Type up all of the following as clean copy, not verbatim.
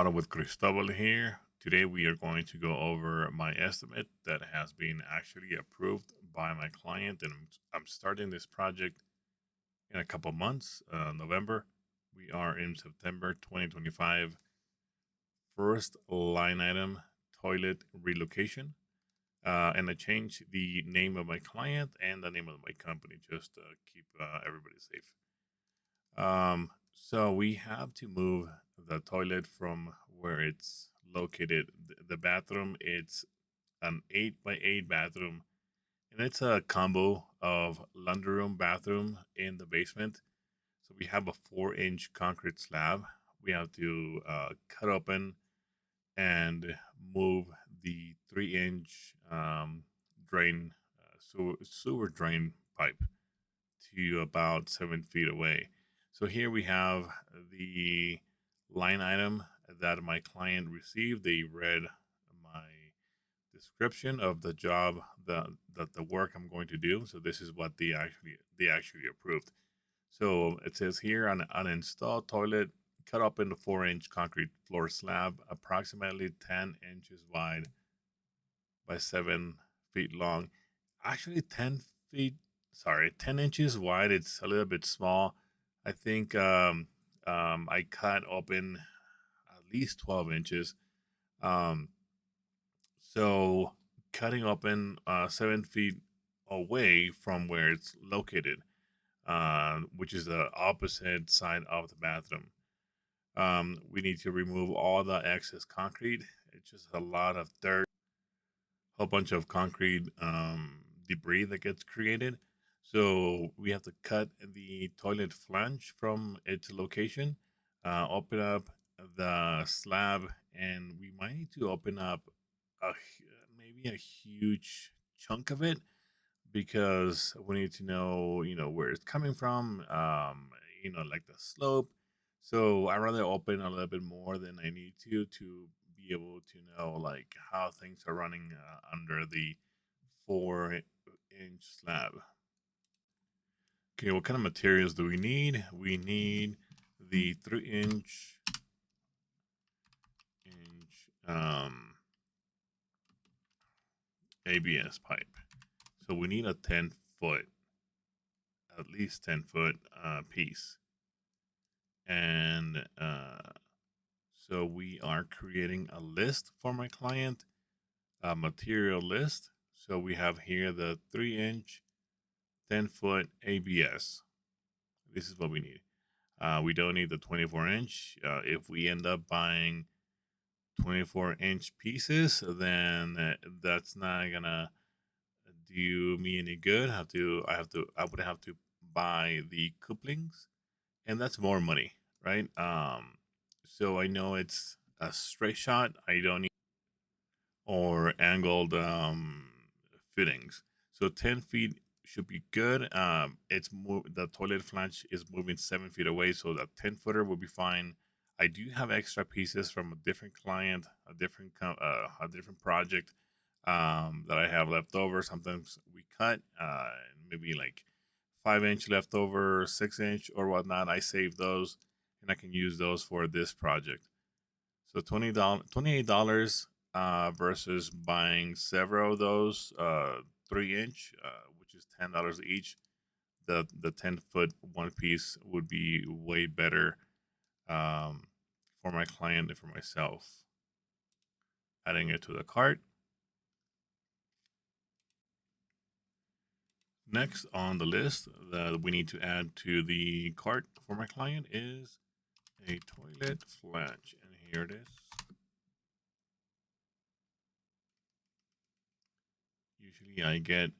Remodel with Cristobal here. Today we are going to go over my estimate that has been actually approved by my client, and I'm starting this project in a couple months, November. We are in September 2025. First line item, toilet relocation. And I changed the name of my client and the name of my company just to keep everybody safe. So we have to move the toilet from where it's located. The bathroom, it's an 8 by 8 bathroom, and it's a combo of laundry room, bathroom in the basement. So we have a 4-inch concrete slab. We have to cut open and move the 3-inch drain, sewer drain pipe to about 7 feet away. So here we have the line item that my client received. They read my description of the job, that the work I'm going to do. So this is what they actually approved. So it says here on uninstalled toilet cut up into 4-inch concrete floor slab, approximately 10 inches wide by 7 feet long. Actually, 10 feet, sorry, 10 inches wide. It's a little bit small. I think I cut open at least 12 inches. Um, so cutting open 7 feet away from where it's located, which is the opposite side of the bathroom. We need to remove all the excess concrete. It's just a lot of dirt, whole bunch of concrete debris that gets created. So we have to cut the toilet flange from its location, open up the slab, and we might need to open up maybe a huge chunk of it because we need to know, where it's coming from, like the slope. So I rather open a little bit more than I need to be able to know like how things are running under the 4-inch slab. Okay, what kind of materials do we need? We need the 3-inch ABS pipe. So we need a 10 foot, at least 10 foot piece. And so we are creating a list for my client, a material list. So we have here the 3-inch, 10 foot ABS. This is what we need. We don't need the 24-inch. If we end up buying 24-inch pieces, then that's not gonna do me any good. I would have to buy the couplings, and that's more money, right? So I know it's a straight shot. I don't need or angled fittings. So 10 feet should be good. The toilet flange is moving 7 feet away, so that 10 footer will be fine. I do have extra pieces from a different client, a different project that I have left over. Sometimes we cut maybe like 5-inch leftover, 6-inch or whatnot. I save those and I can use those for this project. So $28 versus buying several of those 3-inch, which is $10 each. The 10 foot one piece would be way better for my client and for myself. Adding it to the cart. Next on the list that we need to add to the cart for my client is a toilet flange, and here it is. Usually I get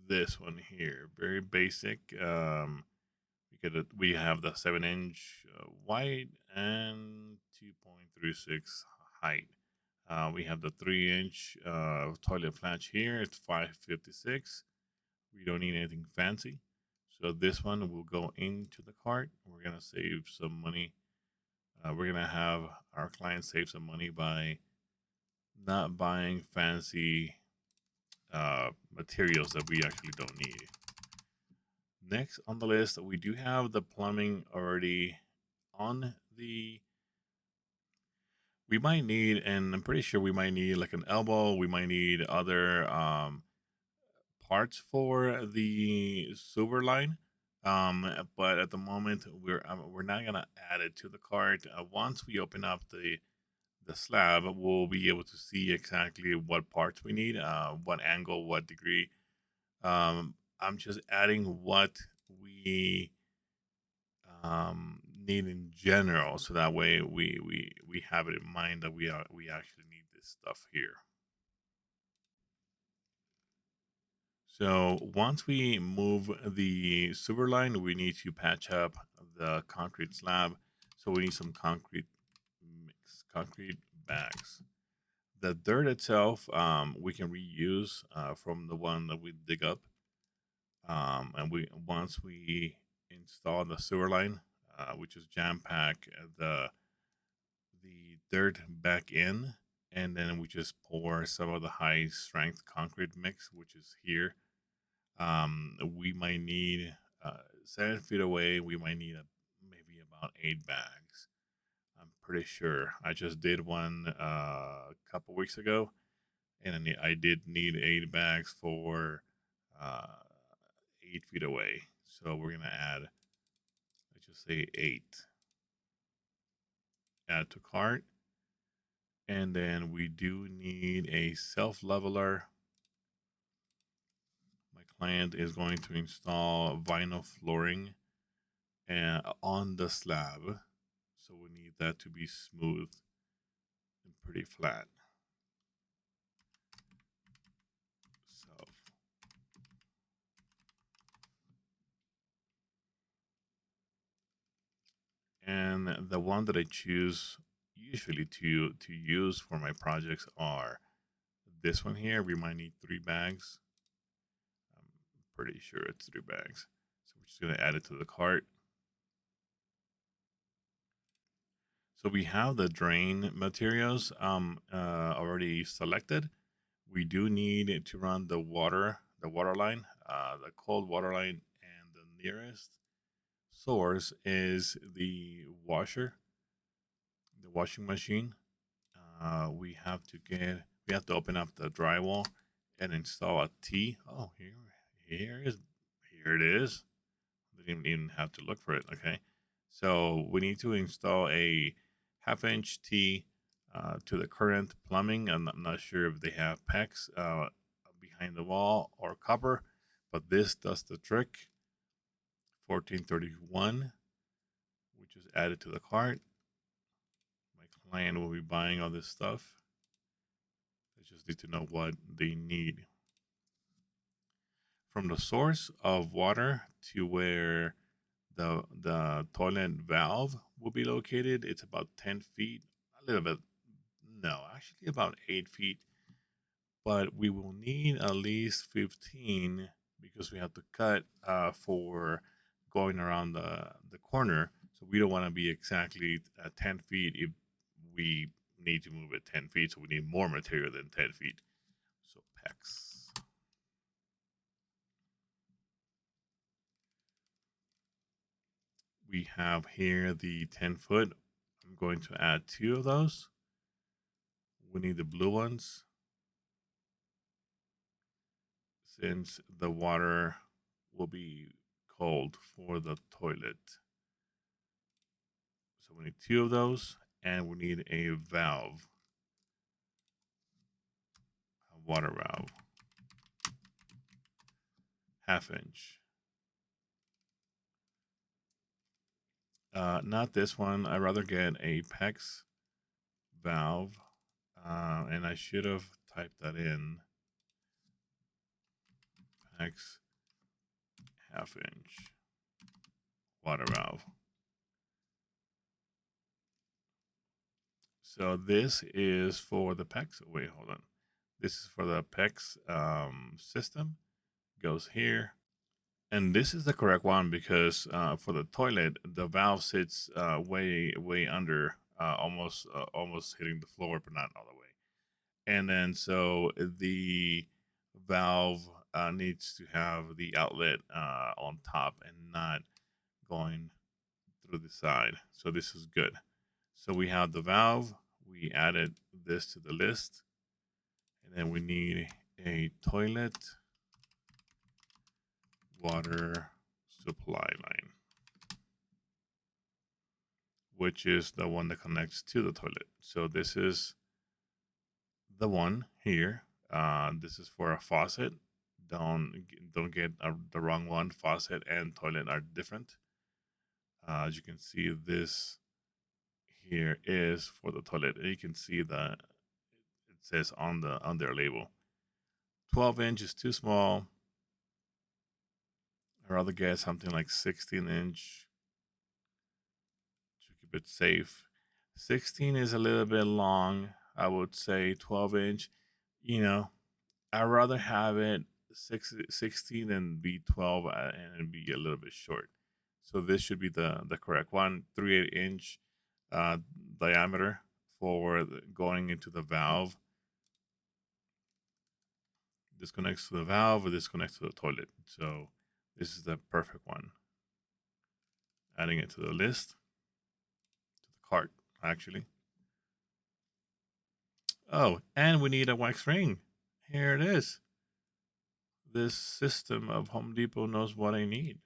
this one here, very basic. We have the 7-inch wide and 2.36 height. We have the 3-inch toilet flange here. It's 556. We don't need anything fancy. So this one will go into the cart. We're gonna save some money. We're gonna have our client save some money by not buying fancy materials that we actually don't need. Next on the list, we do have the plumbing already on the We might need, and I'm pretty sure we might need like an elbow. We might need other parts for the silver line. But at the moment, we're not gonna add it to the cart. Once we open up the slab, we'll be able to see exactly what parts we need, what angle, what degree. I'm just adding what we need in general, so that way we have it in mind that we actually need this stuff here. So once we move the sewer line, we need to patch up the concrete slab. So we need some concrete mix, concrete bags. The dirt itself, we can reuse from the one that we dig up. And we once we install the sewer line, which is jam pack the dirt back in, and then we just pour some of the high strength concrete mix, which is here. We might need 7 feet away. We might need maybe about 8 bags. I'm pretty sure. I just did one a couple weeks ago, and I did need 8 bags for uh, 8 feet away. So we're gonna add, let's just say 8. Add to cart, and then we do need a self leveler. My client is going to install vinyl flooring on the slab, so we need that to be smooth and pretty flat. So, and the one that I choose usually to use for my projects are this one here. We might need 3 bags. I'm pretty sure it's 3 bags. So we're just gonna add it to the cart. So we have the drain materials already selected. We do need to run the water line, the cold water line, and the nearest source is the washing machine. We have to open up the drywall and install a T. Oh, here it is. Didn't even have to look for it. Okay, so we need to install a half-inch T to the current plumbing. I'm not sure if they have PEX behind the wall or copper, but this does the trick. 1431, which is added to the cart. My client will be buying all this stuff. They just need to know what they need. From the source of water to where the toilet valve will be located, it's about 10 feet, a little bit, no, actually about 8 feet, but we will need at least 15 because we have to cut for going around the corner. So we don't want to be exactly at 10 feet if we need to move it 10 feet. So we need more material than 10 feet. So PEX. We have here the 10 foot. I'm going to add 2 of those. We need the blue ones since the water will be cold for the toilet. So we need 2 of those, and we need a valve, a water valve, half-inch. Not this one. I'd rather get a PEX valve, and I should have typed that in. PEX half-inch water valve. So this is for the PEX. Wait, hold on. This is for the PEX system. Goes here. And this is the correct one because for the toilet, the valve sits way under, almost hitting the floor, but not all the way. And then so the valve needs to have the outlet on top and not going through the side. So this is good. So we have the valve, we added this to the list. And then we need a toilet water supply line, which is the one that connects to the toilet. So this is the one here. This is for a faucet. Don't get the wrong one. Faucet and toilet are different. As you can see, this here is for the toilet. And you can see that it says on their label. 12-inch is too small. I'd rather get something like 16-inch to keep it safe. 16 is a little bit long. I would say 12-inch. You know, I'd rather have it 16 than be 12 and be a little bit short. So this should be the correct one. 3/8 inch uh, diameter for going into the valve. This connects to the valve, or this connects to the toilet. So this is the perfect one. Adding it to the list, to the cart, actually. Oh, and we need a wax ring. Here it is. This system of Home Depot knows what I need.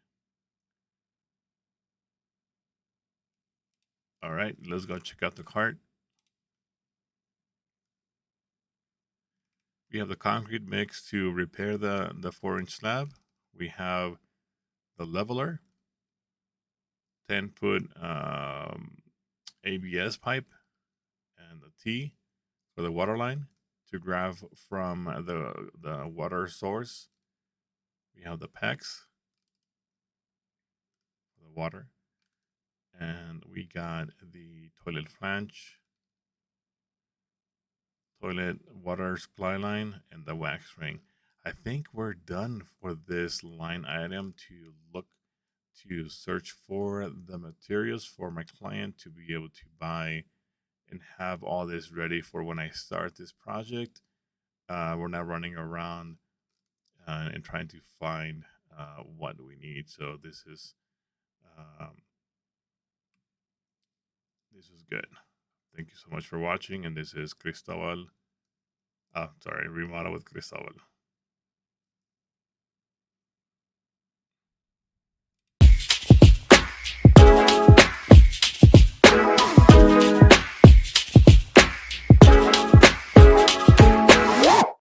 All right, let's go check out the cart. We have the concrete mix to repair the 4-inch slab. We have the leveler, 10-foot ABS pipe, and the T for the water line to grab from the water source. We have the PEX for the water, and we got the toilet flange, toilet water supply line, and the wax ring. I think we're done for this line item to search for the materials for my client to be able to buy and have all this ready for when I start this project. We're not running around and trying to find what we need. So um, this is good. Thank you so much for watching. And this is Cristobal. Sorry, Remodel with Cristobal.